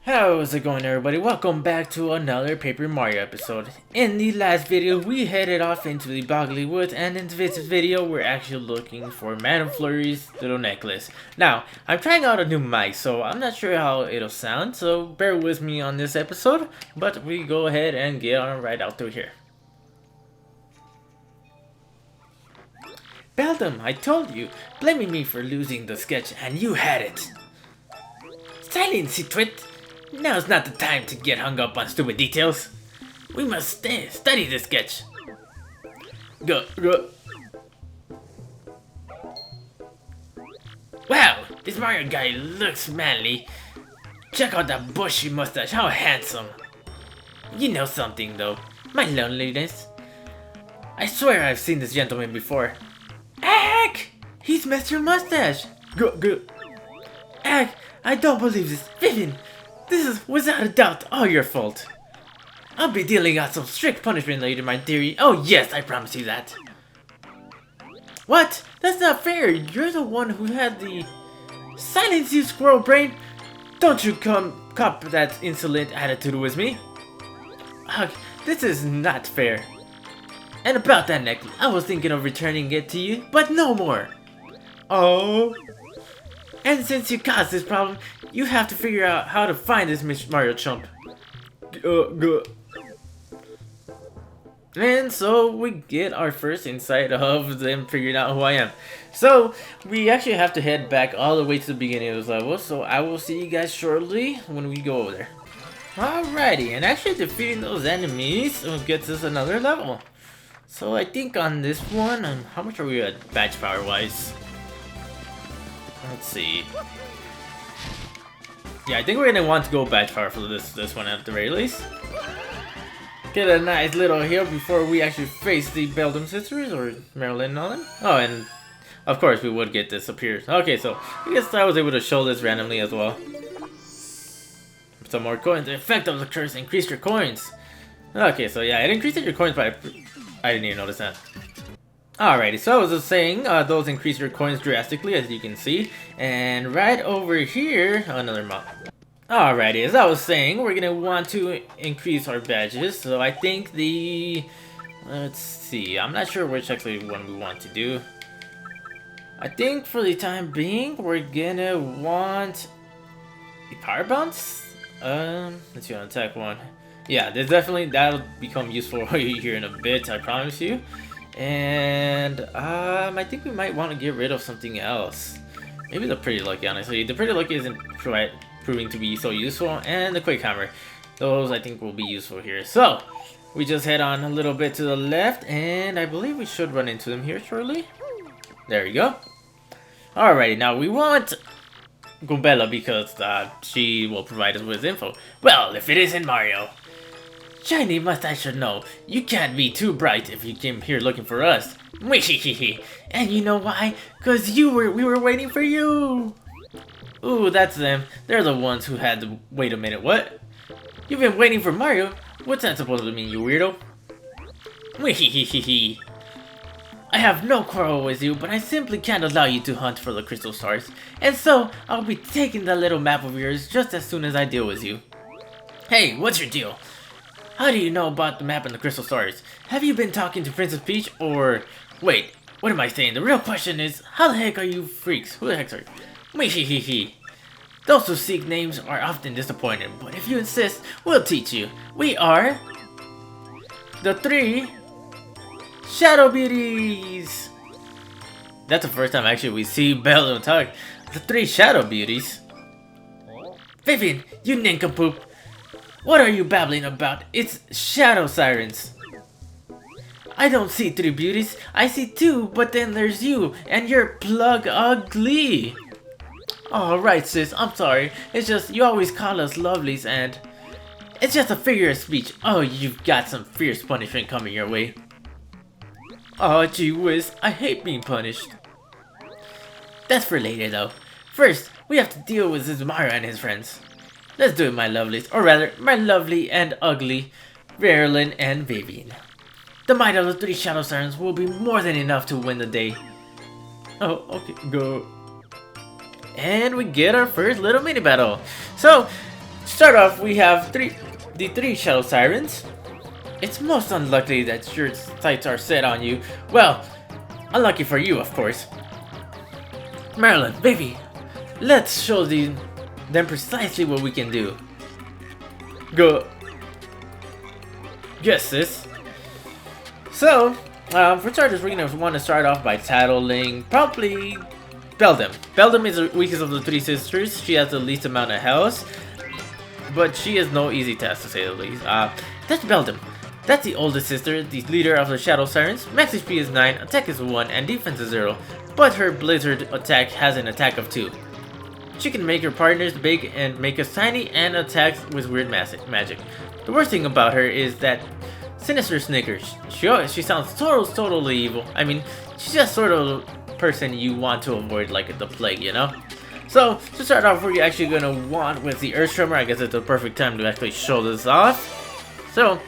How's it going, everybody? Welcome back to another Paper Mario episode. In the last video, we headed off into the Boggly Woods, and in this video, we're actually looking for Madame Flurries' little necklace. Now, I'm trying out a new mic, so I'm not sure how it'll sound, so bear with me on this episode, but we go ahead and get on right out through here. Beldam, I told you, blaming me for losing the sketch, and you had it. Silence, you twit! Now's not the time to get hung up on stupid details. We must study the sketch. Go. Wow, this Mario guy looks manly. Check out that bushy mustache, how handsome. You know something though, my loneliness. I swear I've seen this gentleman before. Ack! He's Mr. Mustache. Go. Ack, I don't believe this. Vivian! This is, without a doubt, all your fault. I'll be dealing out some strict punishment later, my dearie. Oh yes, I promise you that. What? That's not fair. You're the one who had the... Silence, you squirrel brain! Don't you cop that insolent attitude with me. Ugh, this is not fair. And about that necklace, I was thinking of returning it to you, but no more. Oh... And since you caused this problem, you have to figure out how to find this Mr. Mario chump. Go. And so we get our first insight of them figuring out who I am. So we actually have to head back all the way to the beginning of this level. So I will see you guys shortly when we go over there. Alrighty, and actually defeating those enemies gets us another level. So I think on this one, how much are we at badge power wise? Let's see. Yeah, I think we're gonna want to go badge power for this one at the very least. Get a nice little heal before we actually face the Beldam sisters or Marilyn and all them. Oh, and of course we would get this up here. Okay, so I guess I was able to show this randomly as well. Some more coins. The effect of the curse increased your coins. Okay, so yeah, it increased your coins, but I didn't even notice that. Alrighty, so I was just saying, those increase your coins drastically, as you can see. And right over here, another map. Alrighty, as I was saying, we're gonna want to increase our badges. So I think let's see, I'm not sure which actually one we want to do. I think for the time being, we're gonna want a power bounce. Let's see on attack one. Yeah, that'll become useful here in a bit, I promise you. And I think we might want to get rid of something else. Maybe the Pretty Lucky, honestly. The Pretty Lucky isn't proving to be so useful. And the Quick Hammer. Those I think will be useful here. So, we just head on a little bit to the left. And I believe we should run into them here shortly. There you go. Alrighty, now we want Gumbella because she will provide us with info. Well, if it isn't Mario. Shiny mustache should know. You can't be too bright if you came here looking for us. And you know why? Cause we were waiting for you. Ooh, that's them. They're the ones who had to wait a minute. What? You've been waiting for Mario? What's that supposed to mean, you weirdo? I have no quarrel with you, but I simply can't allow you to hunt for the crystal stars. And so, I'll be taking that little map of yours just as soon as I deal with you. Hey, what's your deal? How do you know about the map and the crystal stars? Have you been talking to Princess Peach or... Wait, what am I saying? The real question is, how the heck are you freaks? Who the heck are you? Those who seek names are often disappointed, but if you insist, we'll teach you. We are... the 3... Shadow Beauties! That's the first time actually we see Beldam talk. The 3 Shadow Beauties. Vivian, you nincompoop! What are you babbling about? It's Shadow Sirens. I don't see 3 beauties. I see 2, but then there's you, and you're plug ugly. Alright sis, I'm sorry. It's just you always call us lovelies and... It's just a figure of speech. Oh, you've got some fierce punishment coming your way. Oh, gee whiz, I hate being punished. That's for later though. First, we have to deal with this Mario and his friends. Let's do it, my lovelies, or rather, my lovely and ugly Marilyn and Vivian. The might of the 3 Shadow Sirens will be more than enough to win the day. Oh, okay, go. And we get our first little mini battle. So, To start off, we have the three Shadow Sirens. It's most unlikely that your sights are set on you. Well, unlucky for you, of course. Marilyn, baby, let's show them precisely what we can do. Go. Yes, sis. So, for starters, we're gonna want to start off by tattling probably Beldam. Beldam is the weakest of the three sisters. She has the least amount of health, but she is no easy task to say the least. That's Beldam. That's the oldest sister, the leader of the Shadow Sirens. Max HP is 9, attack is 1, and defense is 0. But her blizzard attack has an attack of 2. She can make her partners big and make us tiny and attacks with weird magic. The worst thing about her is that sinister snickers. She sounds totally evil. I mean, she's just sort of the person you want to avoid like the plague, you know? So, to start off, we're actually gonna want with the Earth Tremor. I guess it's the perfect time to actually show this off. So,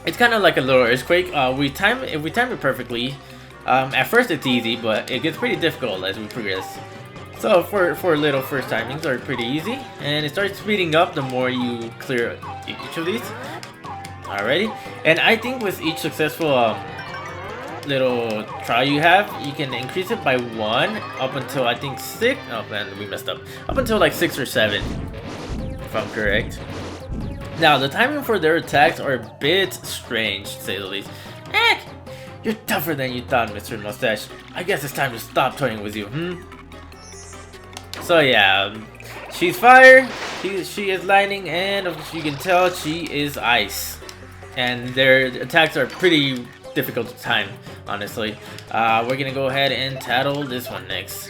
it's kind of like a little earthquake. If we time it perfectly, at first it's easy, but it gets pretty difficult as we progress. So for little first timings are pretty easy, and it starts speeding up the more you clear each of these. Alrighty, and I think with each successful little trial you have, you can increase it by 1 up until I think 6. Oh man, we messed up. Up until like 6 or 7, if I'm correct. Now, the timing for their attacks are a bit strange, to say the least. You're tougher than you thought, Mr. Mustache. I guess it's time to stop toying with you, So yeah, she's fire, she is lightning, and as you can tell, she is ice. And their attacks are pretty difficult to time, honestly. We're gonna go ahead and tattle this one next.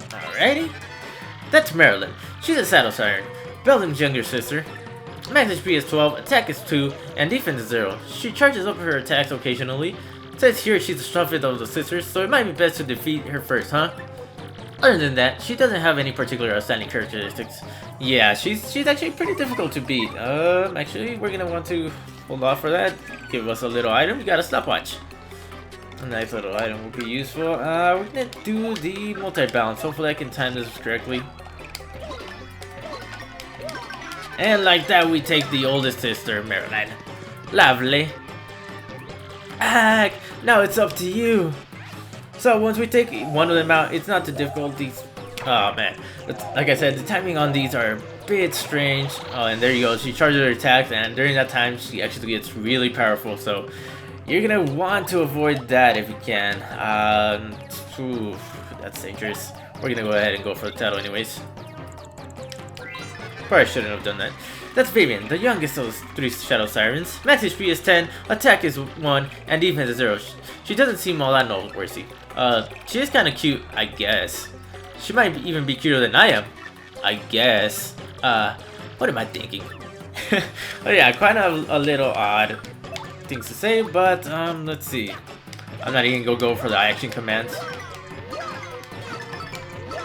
Alrighty. That's Marilyn. She's a Shadow Siren. Beldam's younger sister. Max HP is 12, attack is 2, and defense is 0. She charges up her attacks occasionally. It says here she's the toughest of the sisters, so it might be best to defeat her first, huh? Other than that, she doesn't have any particular outstanding characteristics. Yeah, she's actually pretty difficult to beat. Actually, we're gonna want to hold off for that. Give us a little item. You got a stopwatch. A nice little item will be useful. We're gonna do the multi-balance. Hopefully I can time this correctly. And like that, we take the oldest sister, Marilyn. Lovely. Now it's up to you. So once we take one of them out, it's not too difficult. Oh man, like I said, the timing on these are a bit strange. Oh, and there you go. She charges her attacks, and during that time, she actually gets really powerful. So you're gonna want to avoid that if you can. That's dangerous. We're gonna go ahead and go for the tattle anyways. Probably shouldn't have done that. That's Vivian, the youngest of the 3 Shadow Sirens. Max HP is 10, attack is 1, and defense is 0. She doesn't seem all that noteworthy. She is kind of cute, I guess. She might even be cuter than I am, I guess. What am I thinking? Oh yeah, quite a little odd things to say, but let's see. I'm not even gonna go for the action commands.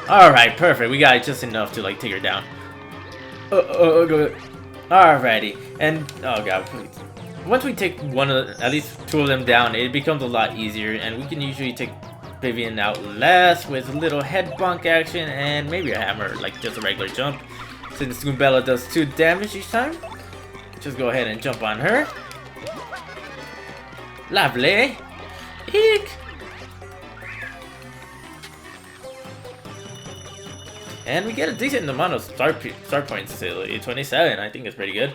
Alright, perfect. We got just enough to like take her down. Alrighty, and oh god, please. Once we take at least 2 of them down, it becomes a lot easier, and we can usually take Vivian out last with a little head bonk action and maybe a hammer, like just a regular jump. Since Goombella does 2 damage each time, just go ahead and jump on her. Lovely. Eek. And we get a decent amount of star points, 27, I think it's pretty good.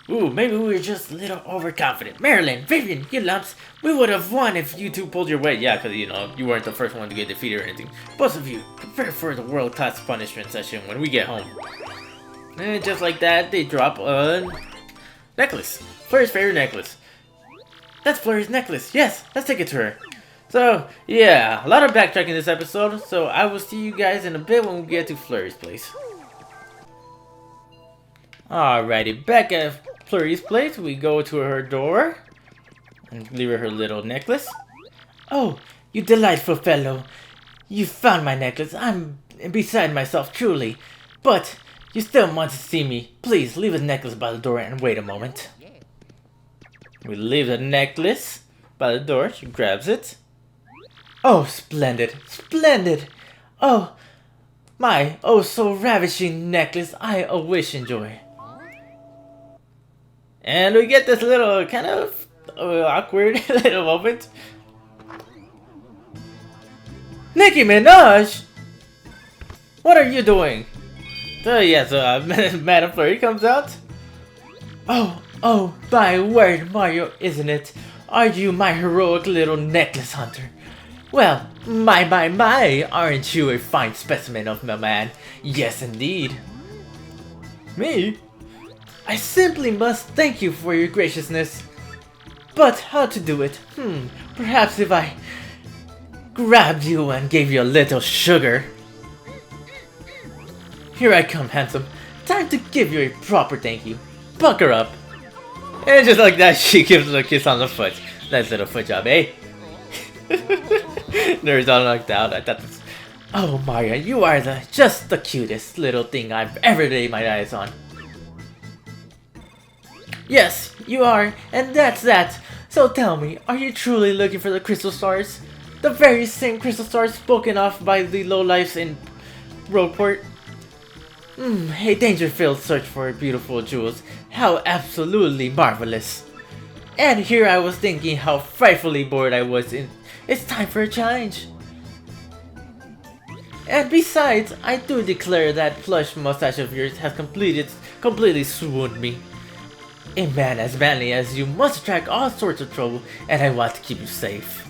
Ooh, maybe we were just a little overconfident. Marilyn, Vivian, you lumps, we would have won if you 2 pulled your weight. Yeah, because, you know, you weren't the first one to get defeated or anything. Both of you, prepare for the world-class punishment session when we get home. And just like that, they drop a necklace. Flurry's favorite necklace. That's Flurry's necklace. Yes, let's take it to her. So, yeah, a lot of backtracking this episode, so I will see you guys in a bit when we get to Flurry's place. Alrighty, back at Flurry's place, we go to her door and leave her little necklace. Oh, you delightful fellow. You found my necklace. I'm beside myself, truly. But you still want to see me. Please, leave the necklace by the door and wait a moment. We leave the necklace by the door. She grabs it. Oh, splendid, splendid. Oh, My oh so ravishing necklace I wish enjoy. And we get this little kind of awkward little moment. Nicki Minaj! What are you doing? So yes, Madame Flurry comes out. Oh, my word, Mario, isn't it? Are you my heroic little necklace hunter? Well, my, aren't you a fine specimen of my man? Yes, indeed. Me? I simply must thank you for your graciousness. But how to do it? Perhaps if I grabbed you and gave you a little sugar. Here I come, handsome. Time to give you a proper thank you. Pucker up. And just like that, she gives him a kiss on the foot. Nice little foot job, eh? Nerds all knocked out. I thought this. Oh, Mario, you are just the cutest little thing I've ever laid my eyes on. Yes, you are, and that's that. So tell me, are you truly looking for the crystal stars? The very same crystal stars spoken of by the lowlifes in Rogueport? A danger-filled search for beautiful jewels. How absolutely marvelous. And here I was thinking how frightfully bored I was in. It's time for a challenge. And besides, I do declare that plush mustache of yours has completely swooned me. A man as manly as you must attract all sorts of trouble, and I want to keep you safe.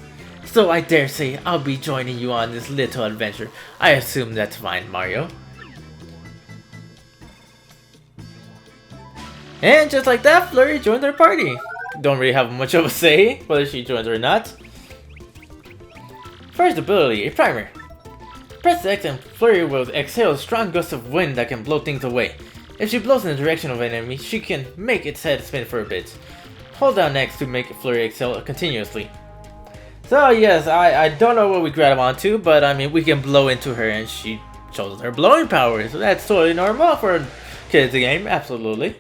So I dare say I'll be joining you on this little adventure. I assume that's fine, Mario. And just like that, Flurry joined our party. Don't really have much of a say whether she joins or not. First ability, a primer. Press X and Flurry will exhale a strong gust of wind that can blow things away. If she blows in the direction of an enemy, she can make its head spin for a bit. Hold down X to make Flurry exhale continuously. So yes, I don't know what we grab onto, but I mean we can blow into her and she shows her blowing power, so that's totally normal for a kids game, absolutely.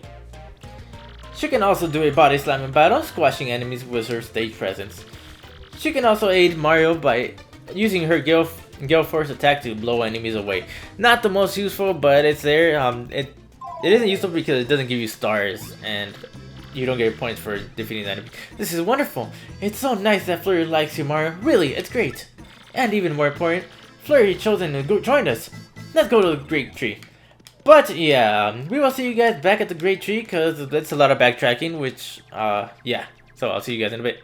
She can also do a body slam in battle, squashing enemies with her stage presence. She can also aid Mario by using her Gale Force attack to blow enemies away. Not the most useful, but it's there. It isn't useful because it doesn't give you stars, and you don't get points for defeating the enemy. This is wonderful. It's so nice that Flurry likes you, Mario. Really, it's great. And even more important, Flurry chosen to join us. Let's go to the Great Tree. But yeah, we will see you guys back at the Great Tree because that's a lot of backtracking, which, yeah. So I'll see you guys in a bit.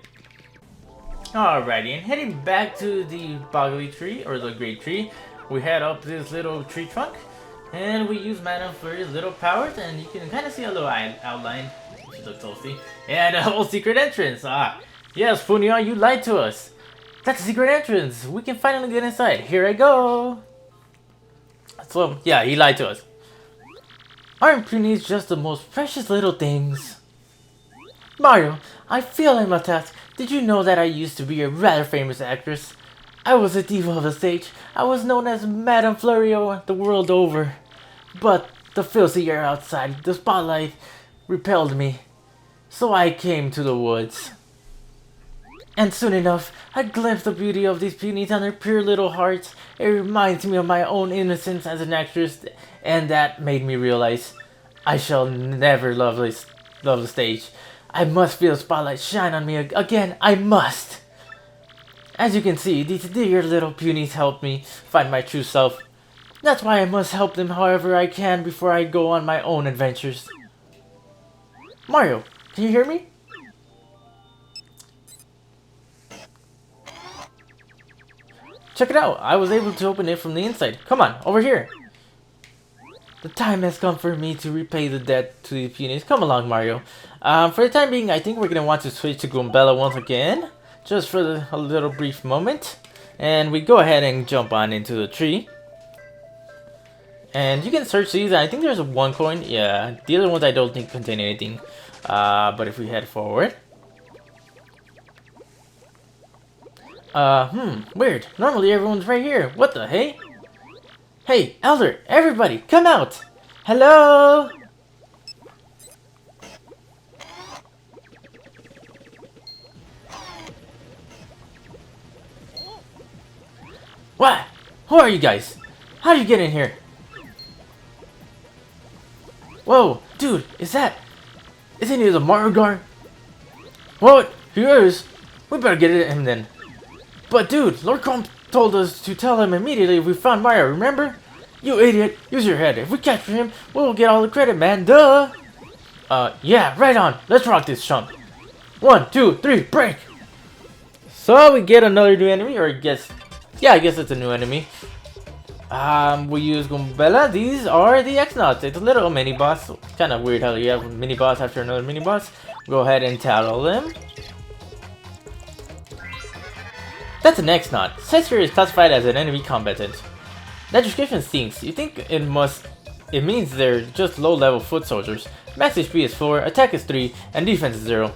Alrighty, and heading back to the Boggly Tree, or the Great Tree, we head up this little tree trunk, and we use Madame Flurry's little powers, and you can kind of see a little outline, if you look closely, and a whole secret entrance. Yes, Puni, you lied to us. That's a secret entrance. We can finally get inside. Here I go. So, yeah, he lied to us. Aren't Punies just the most precious little things? Mario, I feel I must ask, did you know that I used to be a rather famous actress? I was a diva of the stage. I was known as Madame Flurry the world over. But the filthy air outside, the spotlight, repelled me. So I came to the woods. And soon enough, I glimpsed the beauty of these Punies and their pure little hearts. It reminds me of my own innocence as an actress, and that made me realize I shall never love the stage. I must feel the spotlight shine on me again. I must! As you can see, these dear little Punies helped me find my true self. That's why I must help them however I can before I go on my own adventures. Mario, can you hear me? Check it out, I was able to open it from the inside. Come on, over here. The time has come for me to repay the debt to the Punies. Come along, Mario. For the time being, I think we're going to want to switch to Goombella once again. Just for a little brief moment. And we go ahead and jump on into the tree. And you can search these. I think there's one coin. Yeah, the other ones I don't think contain anything. But if we head forward. Weird. Normally everyone's right here. What the hey? Hey, Elder, everybody, come out! Hello? What? Who are you guys? How did you get in here? Whoa, dude, isn't he the Mario guy? What? He is? We better get at him then. But dude, Lord Crump told us to tell him immediately if we found Mario, remember? You idiot, use your head. If we capture him, we'll get all the credit, man, duh! Yeah, right on. Let's rock this chump. 1, 2, 3, break! So we get another new enemy, or I guess it's a new enemy. We use Goombella. These are the X-Nauts. It's a little mini boss. It's kind of weird how you have a mini boss after another mini boss. Go ahead and tattle them. That's an X-Naut. Says here is classified as an enemy combatant. That description stinks. You think it means they're just low-level foot soldiers. Max HP is 4, attack is 3, and defense is 0.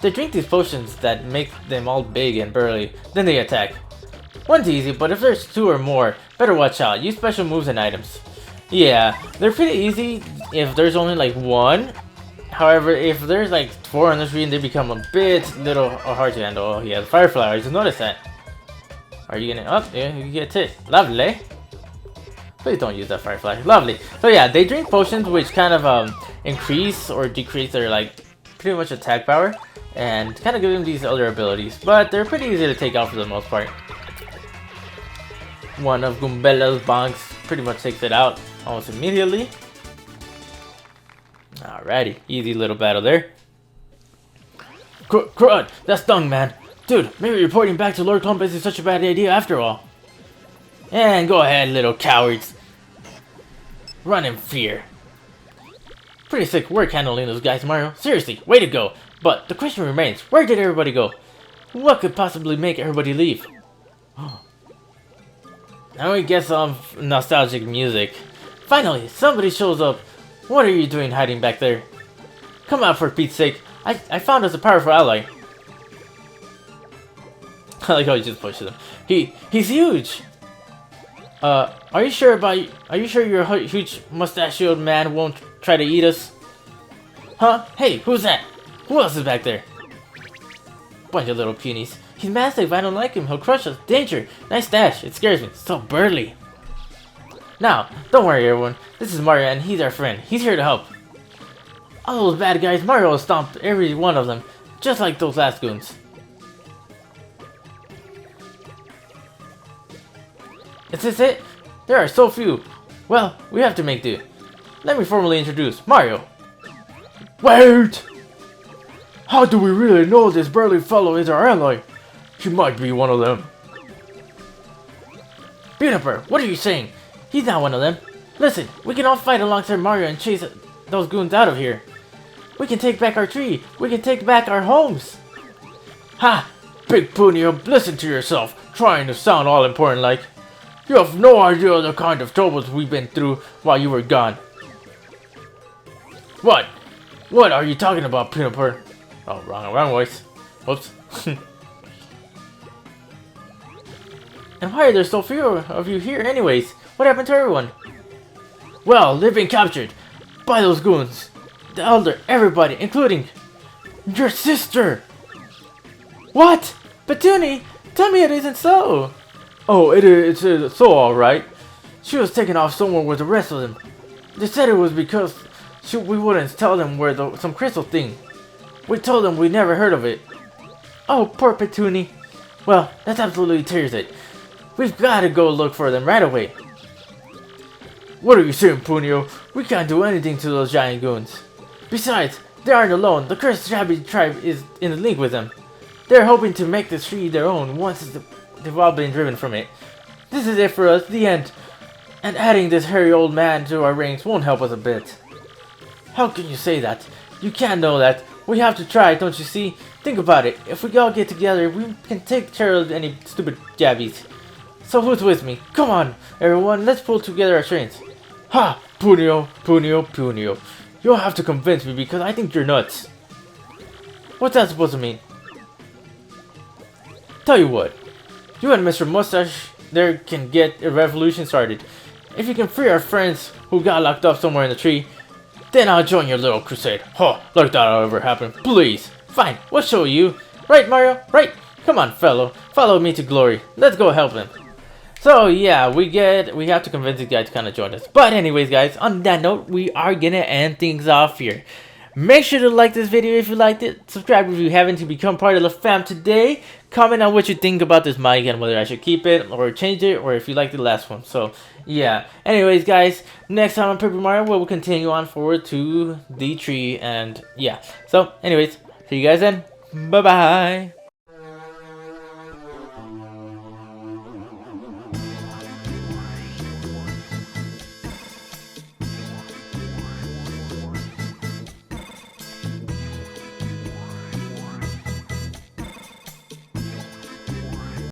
They drink these potions that make them all big and burly, then they attack. One's easy, but if there's 2 or more, better watch out. Use special moves and items. Yeah, they're pretty easy if there's only like 1. However, if there's like 4 on the screen, they become a bit little hard to handle. Oh yeah, the Fireflower, I just noticed that. Are you gonna... Oh, yeah, you get it. Lovely. Please don't use that Firefly. Lovely. So yeah, they drink potions which kind of increase or decrease their like pretty much attack power. And kind of give them these other abilities. But they're pretty easy to take out for the most part. One of Goombella's bonks pretty much takes it out almost immediately. Alrighty, easy little battle there. Crud, that stung, man. Dude, maybe reporting back to Lord Clump isn't such a bad idea after all. And go ahead, little cowards. Run in fear. Pretty sick work handling those guys, Mario. Seriously, way to go. But the question remains, where did everybody go? What could possibly make everybody leave? Now we get some nostalgic music. Finally, somebody shows up. What are you doing hiding back there? Come out for Pete's sake. I found us a powerful ally. I like how he just pushes him. He's huge. Are you sure your huge mustachioed man won't try to eat us? Huh? Hey, who's that? Who else is back there? Bunch of little punies. He's massive, I don't like him, he'll crush us. Danger! Nice dash, it scares me, so burly. Now, don't worry everyone, this is Mario and he's our friend. He's here to help. All those bad guys, Mario will stomp every one of them, just like those last goons. Is this it? There are so few. Well, we have to make do. Let me formally introduce Mario. Wait! How do we really know this burly fellow is our ally? He might be one of them. Beautiful, what are you saying? He's not one of them. Listen, we can all fight alongside Mario and chase those goons out of here. We can take back our tree. We can take back our homes. Ha! Big Puni, listen to yourself, trying to sound all important like. You have no idea the kind of troubles we've been through while you were gone. What? What are you talking about, Peanut Butter? Oh, wrong voice. Whoops. And why are there so few of you here anyways? What happened to everyone? Well, they've been captured by those goons. The elder, everybody, including your sister. What? Petuni, tell me it isn't so. Oh, it's so alright. She was taken off somewhere with the rest of them. They said it was because we wouldn't tell them where some crystal thing. We told them we never heard of it. Oh, poor Petuni. Well, that absolutely tears it. We've got to go look for them right away. What are you saying, Punio? We can't do anything to those giant goons. Besides, they aren't alone. The cursed Shabby tribe is in a link with them. They're hoping to make this tree their own once they've all been driven from it. This is it for us, the end. And adding this hairy old man to our ranks won't help us a bit. How can you say that? You can't know that. We have to try, don't you see? Think about it. If we all get together, we can take care of any stupid jabbies. So who's with me? Come on, everyone, let's pull together our strength. Ha! Punio, Punio, Punio. You'll have to convince me because I think you're nuts. What's that supposed to mean? Tell you what. You and Mr. Mustache there can get a revolution started. If you can free our friends who got locked up somewhere in the tree, then I'll join your little crusade. Huh, like that'll ever happen. Please. Fine, we'll show you. Right, Mario? Right? Come on, fellow. Follow me to glory. Let's go help him. So yeah, we have to convince this guy to kind of join us. But anyways, guys, on that note, we are gonna end things off here. Make sure to like this video if you liked it. Subscribe if you haven't to become part of the fam today. Comment on what you think about this mic and whether I should keep it or change it, or if you like the last one. So yeah. Anyways, guys, next time on Paper Mario, we'll continue on forward to the tree, and yeah. So anyways, see you guys then. Bye bye.